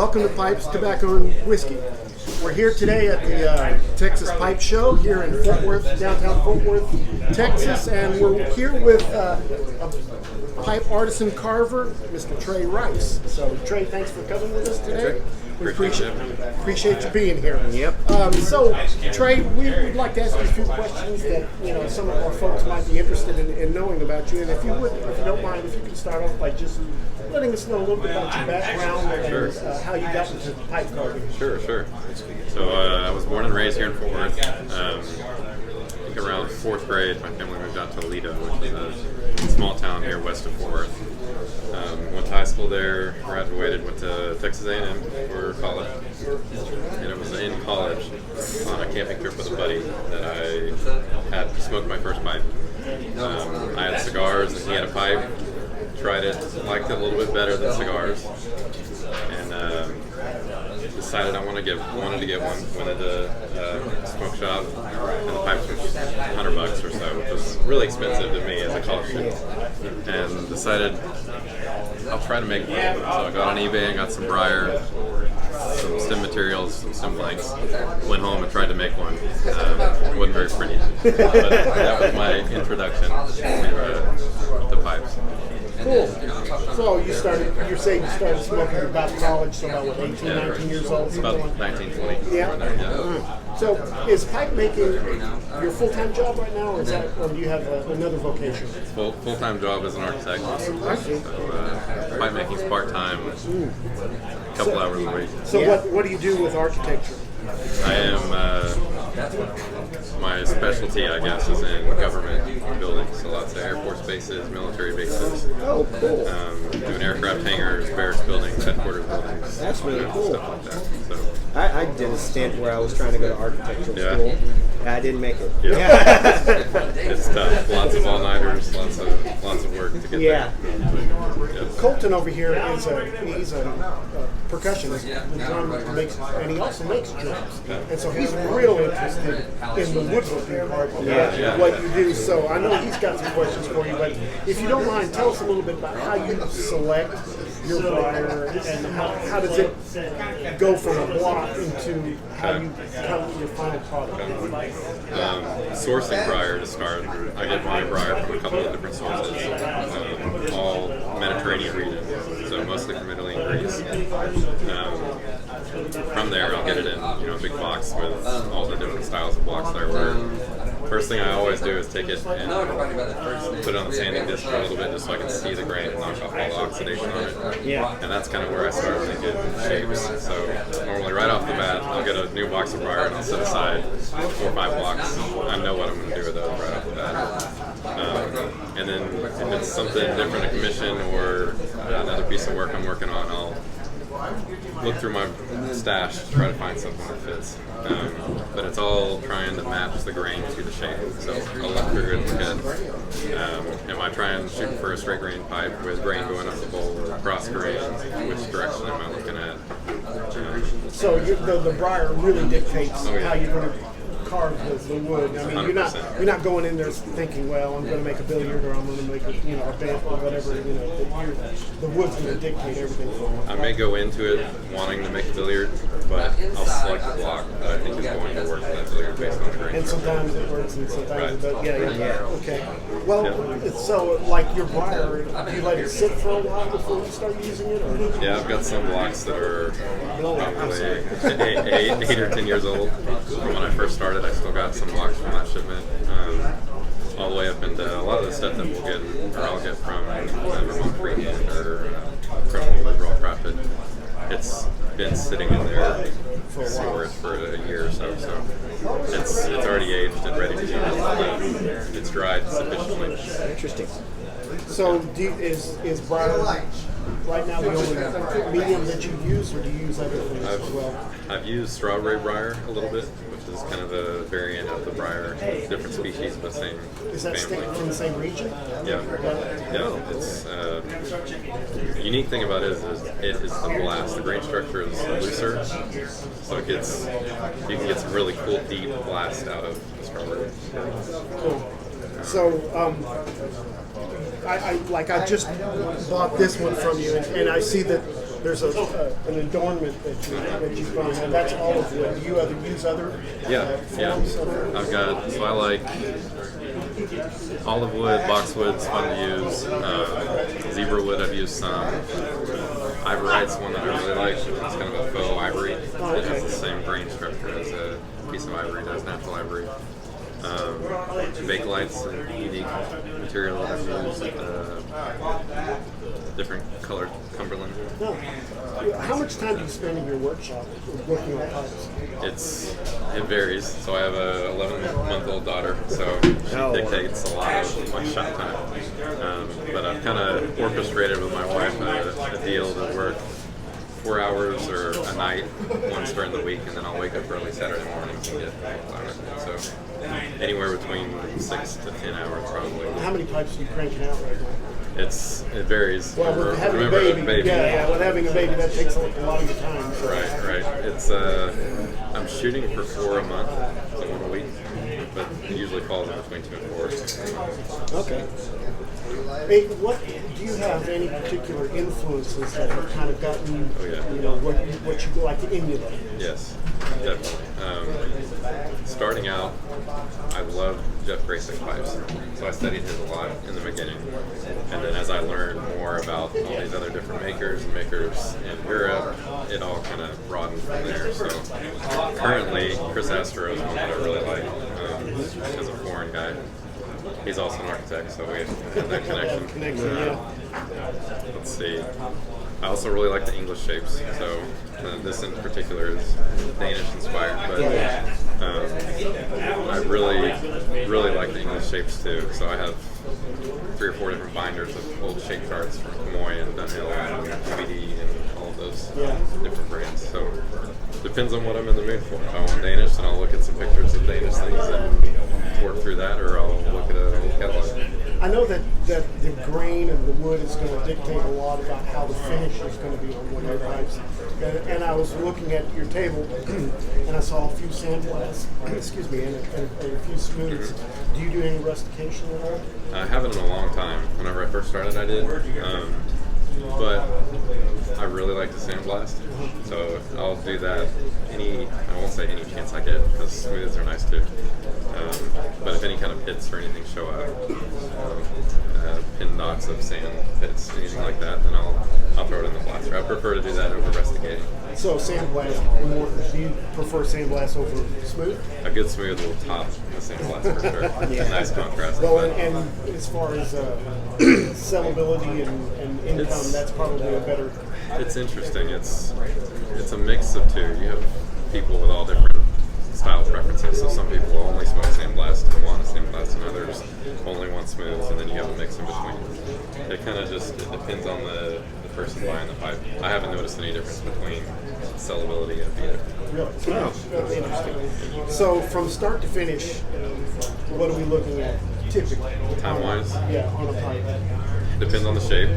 Welcome to Pipes, Tobacco, and Whiskey. We're here today at the Texas Pipe Show here in Fort Worth, downtown Fort Worth, Texas, and we're here with a pipe artisan carver, Mr. Trey Rice. So, Trey, thanks for coming with us today. We appreciate you being here. Yep. So, Trey, we'd like to ask you a few questions that some of our folks might be interested in knowing about you. And if you don't mind, if you could start off by just letting us know a little bit about your background and how you got into pipe carving. Sure. So I was born and raised here in Fort Worth. I think around 4th grade, my family moved out to Toledo, which is a small town here west of Fort Worth. Went to high school there, graduated, went to Texas A&M for college. And it was in college on a camping trip with a buddy that I had smoked my first pipe. I had cigars and he had a pipe. Tried it, liked it a little bit better than cigars, and decided I wanted to get one. Went to a smoke shop, and the pipes were $100 or so, which was really expensive to me as a college student. And decided I'll try to make one. So I got on eBay and got some briar, some stem materials, some stem blanks. Went home and tried to make one. It wasn't very pretty, but that was my introduction to pipes. Cool. So you're saying you started smoking about college, so about 18, 19 years old? It's about 19, 20. Yeah. So is pipe making your full-time job right now, or do you have another vocation? Full-time job as an architect. I see. So pipe making's part-time, a couple hours a week. So what do you do with architecture? I am, my specialty, I guess, is in government buildings. So lots of Air Force bases, military bases. Oh, cool. Doing aircraft hangars, barracks buildings, headquarters buildings. That's really cool. Stuff like that. So, I did a stint where I was trying to go to architectural school. I didn't make it. Yeah. It's tough. Lots of all-nighters, lots of work to get there. Yep. Colton over here he's a percussionist, and he also makes drums. And so he's real interested in the woodworking part of what you do. So I know he's got some questions for you, but if you don't mind, tell us a little bit about how you select your briar and how does it go from a block into how you come to your final product. Sourcing briar to start. I get my briar from a couple of different sources, all Mediterranean region, so mostly from Italy and Greece. From there, I'll get it in a big box with all the different styles of blocks that I work. First thing I always do is take it and put it on the sanding disc for a little bit just so I can see the grain and knock off all the oxidation on it. Yeah. And that's kind of where I start thinking shapes. So normally right off the bat, I'll get a new box of briar and I'll set aside 4 or 5 blocks. I know what I'm going to do with those right off the bat. And then if it's something different, a commission or another piece of work I'm working on, I'll look through my stash to try to find something that fits. But it's all trying to match the grain to the shape. So I'll look through it and look at, am I trying to shoot for a straight grain pipe with grain going up the bowl, cross grain, which direction am I looking at? So the briar really dictates how you're going to carve the wood. I mean, you're not going in there thinking, well, I'm going to make a billiard or I'm going to make a vamp or whatever. The wood's going to dictate everything for you. I may go into it wanting to make a billiard, but I'll select the block that I think is going to work for that billiard based on the grain. And sometimes it works, and sometimes it doesn't. Yeah. Okay. Well, so like your briar, do you let it sit for a while before you start using it? Or? Yeah, I've got some blocks that are probably 8 or 10 years old from when I first started. I still got some blocks from that shipment, all the way up into a lot of the stuff that I'll get from Vermont Freehand or from Raw Crafted. It's been sitting in there for a year or so, so it's already aged and ready to use. It's dried sufficiently. Interesting. So is briar right now the only medium that you use, or do you use other things as well? I've used strawberry briar a little bit, which is kind of a variant of the briar, different species but same Is that family. from the same region? Yeah. It's the unique thing about it is the blast. The grain structure is looser, so you can get some really cool deep blast out of the strawberry. Cool. So, I just bought this one from you, and I see that there's an adornment that you found, and that's olive wood. Do you use other forms of it? I've got, so I like olive wood, boxwood's fun to use. Zebra wood I've used some. Ivorite's one that I really like. It's kind of a faux ivory. It has the same grain structure as a piece of ivory does, natural ivory. Bakelite's a unique material that I've used. Different colored Cumberland. No. How much time do you spend in your workshop working on pipes? It varies. So I have a 11-month-old daughter, so she dictates a lot of my shop time. But I've kind of orchestrated with my wife a deal to work 4 hours or a night once during the week, and then I'll wake up early Saturday morning and get so anywhere between 6 to 10 hours probably. How many pipes are you cranking out right now? It varies. Well, with having a baby, yeah, with having a baby, that takes a lot of your time. So. Right. It's I'm shooting for 4 a month, so 1 a week, but it usually falls in between 2 and 4. Okay. Hey, what do you have any particular influences that have kind of gotten what you like to emulate? Yes, definitely. Starting out, I loved Jeff Graysick pipes, so I studied his a lot in the beginning, and then as I learned more about all these other different makers in Europe, it all kind of broadened from there. So currently, Chris Astro is one that I really like as a foreign guy. He's also an architect, so we have that connection. Let's see. I also really like the English shapes, so this in particular is Danish inspired, but I really like the English shapes too. So I have 3 or 4 different binders of old shape charts from Kamoy and Dunhill and DVD and all of those different brands. So depends on what I'm in the mood for. If I want Danish, then I'll look at some pictures of Danish things and work through that, or I'll look at a catalog. I know that the grain of the wood is going to dictate a lot about how the finish is going to be on one of your pipes. And I was looking at your table, and I saw a few sandblasts, and a few smooths. Do you do any rustication at all? I haven't in a long time. Whenever I first started, I did. But I really like to sandblast, so I'll do that I won't say any chance I get, because smooths are nice too. But if any kind of pits or anything show up, pin dots of sand pits, anything like that, then I'll throw it in the blaster. I prefer to do that over rusticating. So sandblast, do you prefer sandblast over smooth? A good smooth will top a sandblast for sure. Nice contrast. Well, and as far as sellability and income, that's probably a better. It's interesting. It's a mix of two. You have people with all different style preferences. So some people only smoke sandblast and want a sandblast, and others only want smooths, and then you have a mix in between. It kind of just depends on the person buying the pipe. I haven't noticed any difference between sellability of either. Really? Oh, that's interesting. So from start to finish, what are we looking at typically? Time-wise? Yeah, on a pipe. Depends on the shape.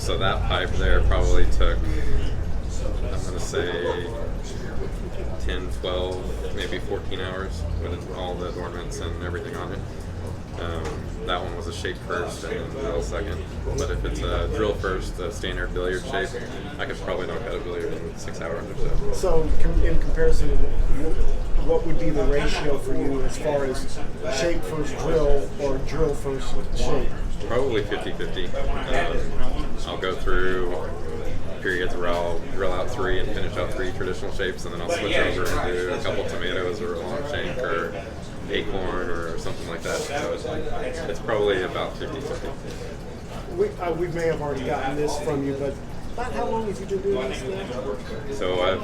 So that pipe there probably took, I'm going to say, 10, 12, maybe 14 hours with all the ornaments and everything on it. That one was a shape first and then drill second. But if it's a drill first, the standard billiard shape, I could probably knock out a billiard in 6 hours or so. So in comparison, what would be the ratio for you as far as shape first drill or drill first shape? Probably 50-50. I'll go through periods where I'll drill out 3 and finish out 3 traditional shapes, and then I'll switch over and do a couple tomatoes or a long shank or acorn or something like that. So it's probably about 50-50. We may have already gotten this from you, but about how long have you been doing this now? So I've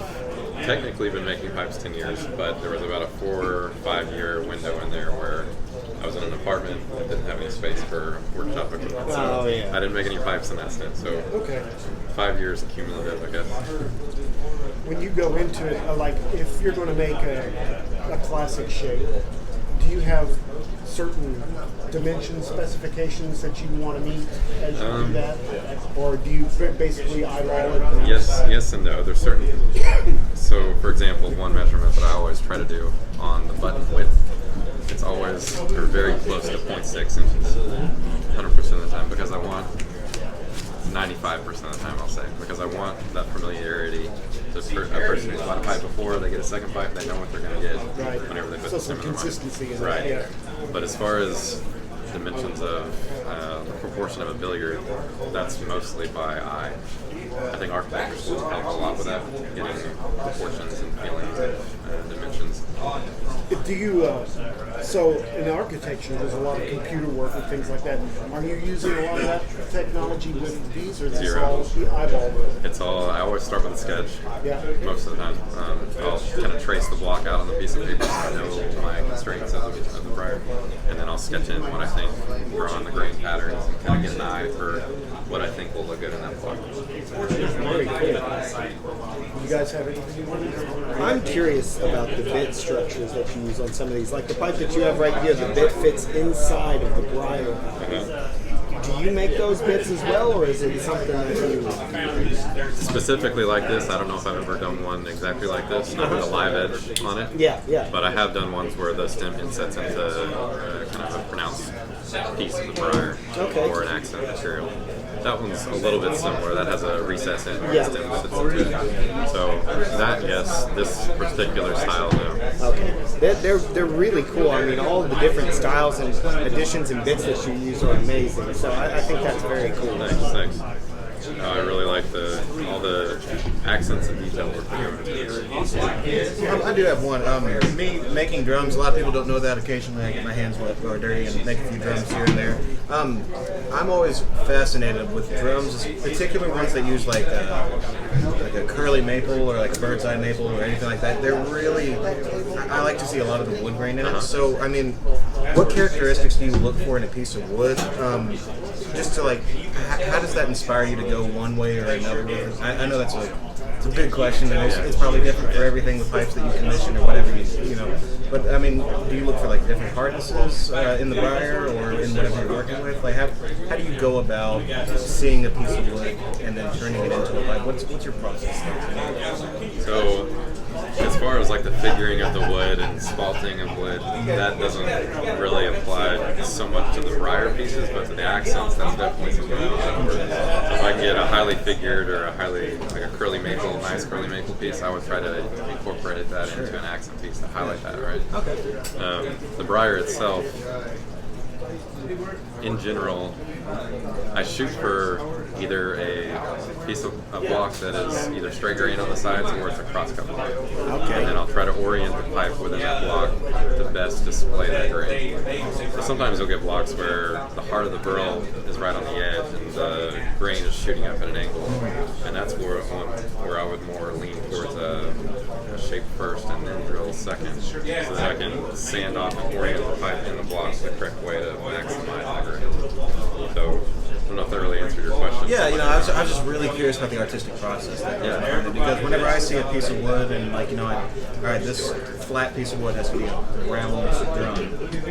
technically been making pipes 10 years, but there was about a 4 or 5 year window in there where I was in an apartment that didn't have any space for workshop equipment, so I didn't make any pipes in that sense. So 5 years cumulative, I guess. When you go into it, like if you're going to make a classic shape, do you have certain dimension specifications that you want to meet as you do that, or do you basically eyeball it? Yes and no. There's certain. So, for example, one measurement that I always try to do on the button width, it's always very close to 0.6 inches, 100% of the time, because I want 95% of the time, I'll say, because I want that familiarity. So a person who's bought a pipe before, they get a second pipe, they know what they're going to get whenever they put the some stem in their mouth. consistency in Right. that. But as far as dimensions of the proportion of a billiard, that's mostly by eye. I think architects help a lot with that, getting proportions and feelings and dimensions. Do you, so in architecture, there's a lot of computer work and things like that. Are you using a lot of that technology with these, or is this all the eyeball work? It's all, I always start with a sketch, Yeah. most of the time. I'll kind of trace the block out on the piece of paper so I know my constraints of the briar, and then I'll sketch in what I think, draw on the grain patterns, and kind of get an eye for what I think will look good in that block. Very cool. You guys have anything you want to I'm curious about the bit structures that you use on some of these. Like the pipe that you have right here, the bit fits inside of the briar. Do you make those bits as well, or is it something that you... Specifically like this, I don't know if I've ever done one exactly like this, not with a live edge on it. Yeah, yeah. But I have done ones where the stem insets into kind of a pronounced piece of the briar or an accent material. That one's a little bit similar. That has a recess in where the stem sits into it. So that, yes. This particular style, no. Okay. They're really cool. I mean, all of the different styles and additions and bits that you use are amazing. So I think that's very cool. Thanks. I really like all the accents and detail work that go into it. I do have one. Me making drums, a lot of people don't know that. Occasionally I get my hands wet or dirty and make a few drums here and there. I'm always fascinated with drums, particular ones that use like a curly maple or like a bird's eye maple or anything like that. They're really, I like to see a lot of the wood grain in it. So, I mean, what characteristics do you look for in a piece of wood? Just to like, how does that inspire you to go one way or another way? I know it's a big question, and it's probably different for everything with pipes that you commission or whatever you know. But I mean, do you look for like different hardnesses in the briar or in whatever you're working with? Like, how do you go about seeing a piece of wood and then turning it into a pipe? What's your process like? So, as far as like the figuring of the wood and spalting of wood, that doesn't really apply so much to the briar pieces, but to the accents, that's definitely something that works. If I get a highly figured or like a curly maple, nice curly maple piece, I would try to incorporate that into an accent piece to highlight that, right? Okay. The briar itself, in general, I shoot for either a piece of a block that is either straight grain on the sides or it's a cross-cut block. Okay. And then I'll try to orient the pipe within that block to best display that grain. So sometimes you'll get blocks where the heart of the burl is right on the edge and the grain is shooting up at an angle. And that's where I would more lean towards a shape first and then drill second, so that I can sand off and orient the pipe in the block the correct way to maximize the grain. So I don't know if that really answered your question. Yeah, I was just really curious about the artistic process that goes behind it, because whenever I see a piece of wood and like, all right, this flat piece of wood has to be a round drum.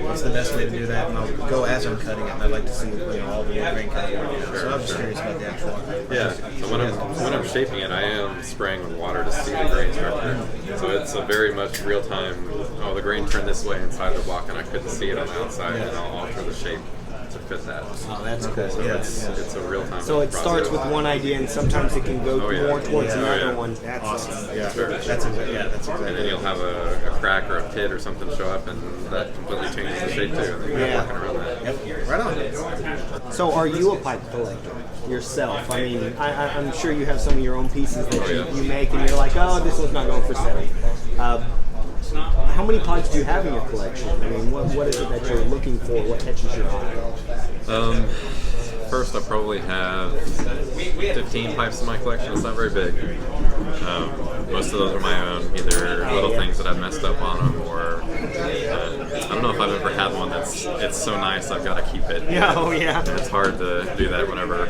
What's the best way to do that? And I'll go as I'm cutting it, and I'd like to see all the wood grain kind of work. So I'm just curious about the actual. Yeah. So when I'm shaping it, I am spraying with water to see the grain structure. So it's a very much real time. Oh, the grain turned this way inside the block, and I couldn't see it on the outside, and I'll alter the shape to fit that. Oh, that's cool. So it's a real time. So it starts with one idea, and sometimes it can go more towards another yeah. one. That's Awesome. Yeah, Sure. that's exactly. And then you'll have a crack or a pit or something show up, and that completely changes the shape too. And then you're working around that. Yep. Right on. So are you a pipe collector yourself? I mean, I'm sure you have some of your own pieces that you make, and you're like, oh, this one's not going for sale. How many pipes do you have in your collection? I mean, what is it that you're looking for? What catches your eye? First, I probably have 15 pipes in my collection. It's not very big. Most of those are my own, either little things that I've messed up on them, or I don't know if I've ever had one it's so nice I've got to keep it. Yeah, oh yeah. And it's hard to do that whenever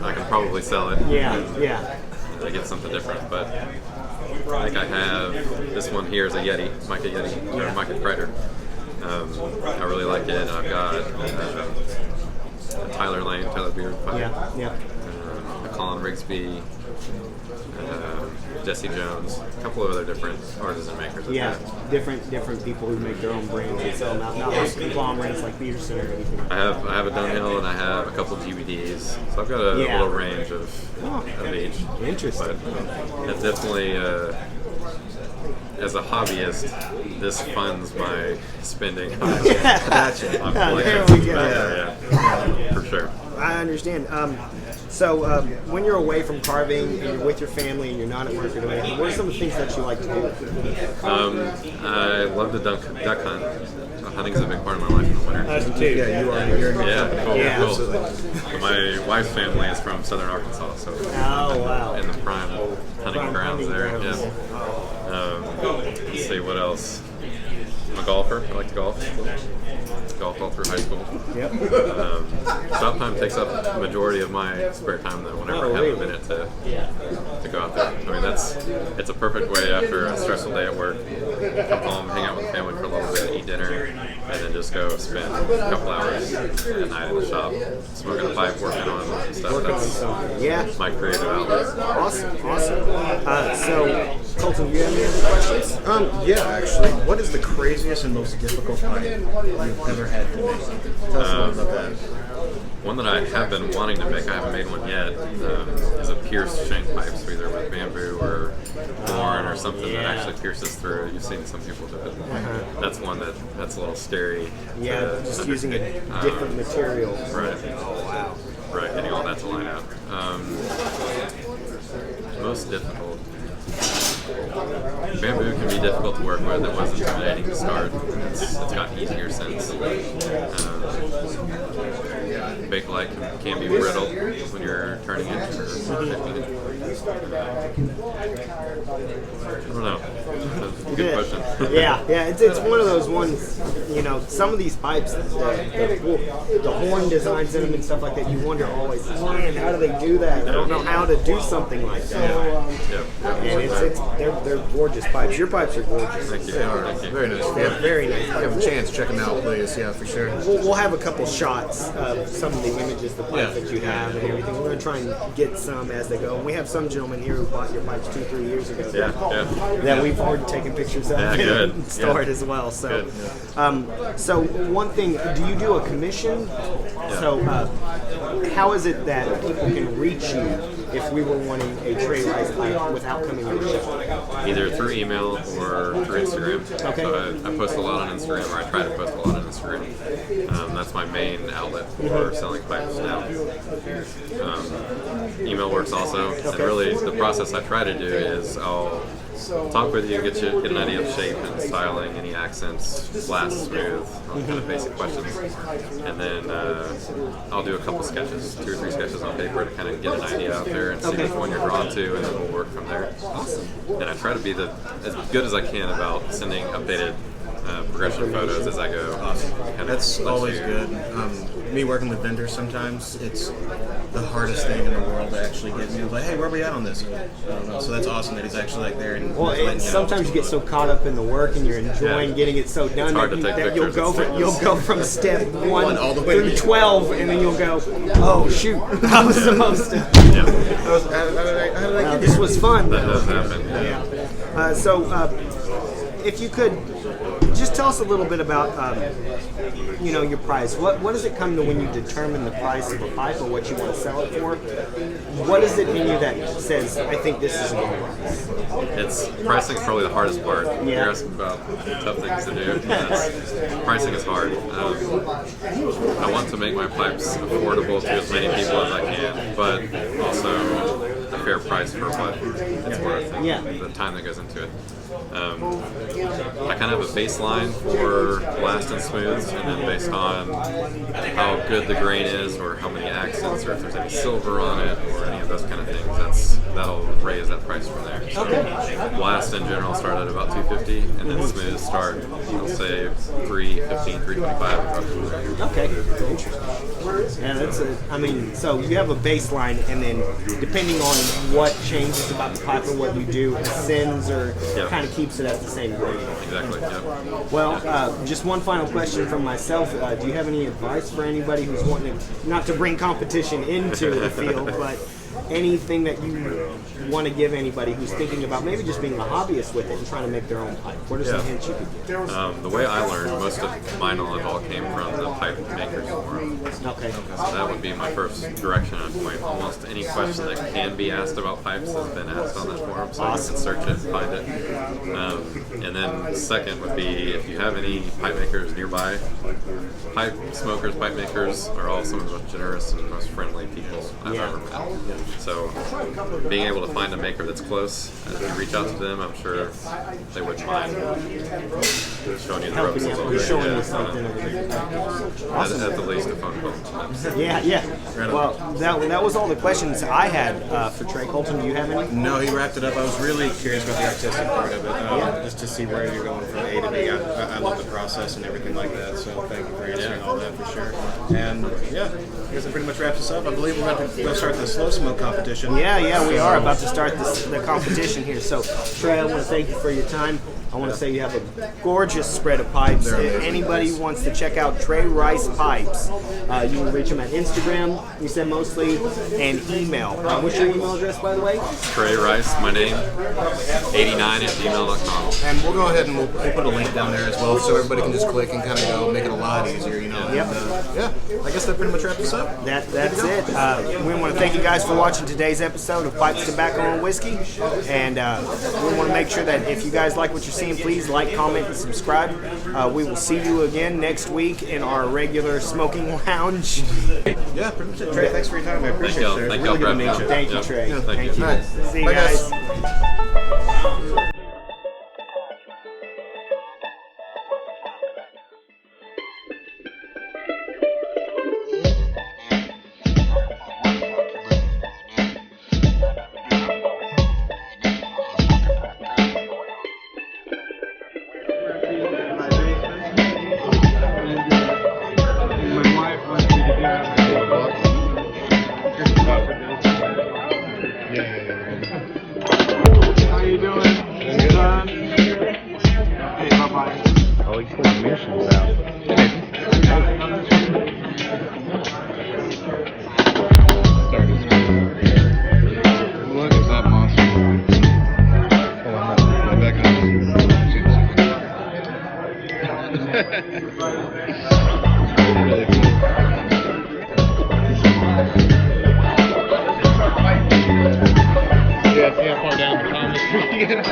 I can probably sell it. Yeah. To get something different, but I think I have this one here is a Yeti, Mica Yeti, or Mica Crider. I really like it, and I've got a Tyler Beard pipe. Yeah. A Colin Rigsby Jesse Jones, a couple of other different artisan makers. Yeah, different people who make their own brands and sell them out. Not like conglomerates like Peterson or anything. I have a Dunhill and I have a couple GBDs, so I've got a little range of each. Interesting. But it's definitely, as a hobbyist, this funds my spending on There we go. Yeah, for sure. I understand. So when you're away from carving and you're with your family and you're not at work or doing anything, what are some of the things that you like to do? I love to duck hunt. So hunting's a big part of my life in the winter. Us too. Yeah, you are. You're Cool. Yeah. My wife's family is from southern Arkansas, so wow. in the prime hunting grounds there. grounds. Yeah. Let's see what else. I'm a golfer. I like to golf. Golfed all through high school. Yep. Shop time takes up the majority of my spare time though. Whenever I have a minute to go out there. I mean it's a perfect way after a stressful day at work. Come home, hang out with the family for a little bit, eat dinner, and then just go spend a couple hours at night in the shop, smoking a pipe, working on stuff. That's my creative outlet. Awesome. So, Colton, do you have any other questions? Yeah, actually. What is the craziest and most difficult pipe you've ever had to make? Tell us a little about that. One that I have been wanting to make, I haven't made one yet, is a pierced shank pipe, so either with bamboo or thorn or something that actually pierces through. You've seen some people do it. That's one that's a little scary. Yeah, just using a different material. Right. Oh, wow. Right, getting all that to line up. Most difficult. Bamboo can be difficult to work with. It was intimidating to start. It's gotten easier since. Bakelite can be brittle when you're turning it or flipping it. I don't know. That's a good question. yeah, it's one of those ones, some of these pipes, the horn designs in them and stuff like that, you wonder always, man, how do they do that? I don't know how to do something like that. And they're gorgeous pipes. Your pipes are gorgeous. Thank you. They are. Very nice. Yeah, very nice. If you have a chance, check them out, please. Yeah, for sure. We'll have a couple shots of some of the images, the pipes that you have and everything. We're going to try and get some as they go. And we have some gentlemen here who bought your pipes 2-3 years ago that we've already taken pictures of and stored as well. So, so one thing, do you do a commission? Yeah. So how is it that people can reach you if we were wanting a Trey Rice pipe without coming to the show? Either through email or through Instagram. Okay. So I post a lot on Instagram, or I try to post a lot on Instagram. That's my main outlet for selling pipes now. Email works also. And really, the process I try to do is I'll talk with you, get an idea of shape and styling, any accents, blast, smooth, all kind of basic questions. And then I'll do a couple sketches, 2 or 3 sketches on paper to kind of get an idea out there and see which one you're drawn to, and then we'll work from there. Awesome. And I try to be as good as I can about sending updated progression photos as I go. That's always good. Me working with vendors sometimes, it's the hardest thing in the world to actually get me. Like, hey, where are we at on this? I don't know. So that's awesome that he's actually like there. And sometimes you get so caught up in the work and you're enjoying getting it so done that you'll go from step 1 all the way through 12, and then you'll go, oh shoot, I was supposed to. This was fun. That does happen. So if you could just tell us a little bit about your price. What does it come to when you determine the price of a pipe or what you want to sell it for? What is it in you that says, I think this is a good price? Pricing is probably the hardest part. You're asking about tough things to do. Pricing is hard. I want to make my pipes affordable to as many people as I can, but also a fair price for what it's worth and the time that goes into it. I kind of have a baseline for blast and smooths, and then based on how good the grain is, or how many accents, or if there's any silver on it, or any of those kind of things, that'll raise that price from there. So blast in general start at about $250, and then smooths start, I'll say, $315, $325. Okay, interesting. And so you have a baseline, and then depending on what changes about the pipe or what you do, ascends or kind of keeps it at the same grade. Exactly. Yep. Well, just one final question from myself. Do you have any advice for anybody who's wanting to, not to bring competition into the field, but anything that you want to give anybody who's thinking about maybe just being a hobbyist with it and trying to make their own pipe? What are some hints you could give? The way I learned, most of my knowledge all came from the pipe makers forum. Okay. So that would be my first direction on point. Almost any question that can be asked about pipes has been asked on that forum, so you can search it and find it. And then second would be if you have any pipe makers nearby. Pipe smokers, pipe makers are all some of the most generous and most friendly people I've ever met. So being able to find a maker that's close, as you reach out to them, I'm sure they wouldn't mind showing you the ropes a little bit. Showing you something. At the least, a phone call. Yeah. Well, that was all the questions I had for Trey. Colton, do you have any? No, he wrapped it up. I was really curious about the artistic part of it, just to see where you're going from A to B. I love the process and everything like that, so thank you for answering all that for sure. And yeah, I guess that pretty much wraps us up. I believe we're going to go start the slow smoke competition. Yeah, we are about to start the competition here. So, Trey, I want to thank you for your time. I want to say you have a gorgeous spread of pipes. If anybody wants to check out Trey Rice Pipes, you can reach him at Instagram, you said mostly, and email. What's your email address, by the way? Trey Rice, my name, 89@gmail.com. And we'll go ahead and we'll put a link down there as well, so everybody can just click and kind of go, make it a lot easier, you know. Yep. And, I guess that pretty much wraps us up. That's it. We want to thank you guys for watching today's episode of Pipes, Tobacco, and Whiskey. And we want to make sure that if you guys like what you're seeing, please like, comment, and subscribe. We will see you again next week in our regular smoking lounge. Yeah, pretty much it. Trey, thanks for your time. I appreciate it, sir. Thank Really y'all good to meet you. Thank you, Trey. Yeah, thank you. All right. See you Bye, guys. How you doing? Son? Hey, bye-bye. Oh, you pulled the missions out. Look at that monster. Hold on, I'm back in. Really cool. Yeah, see how far down the comments we get.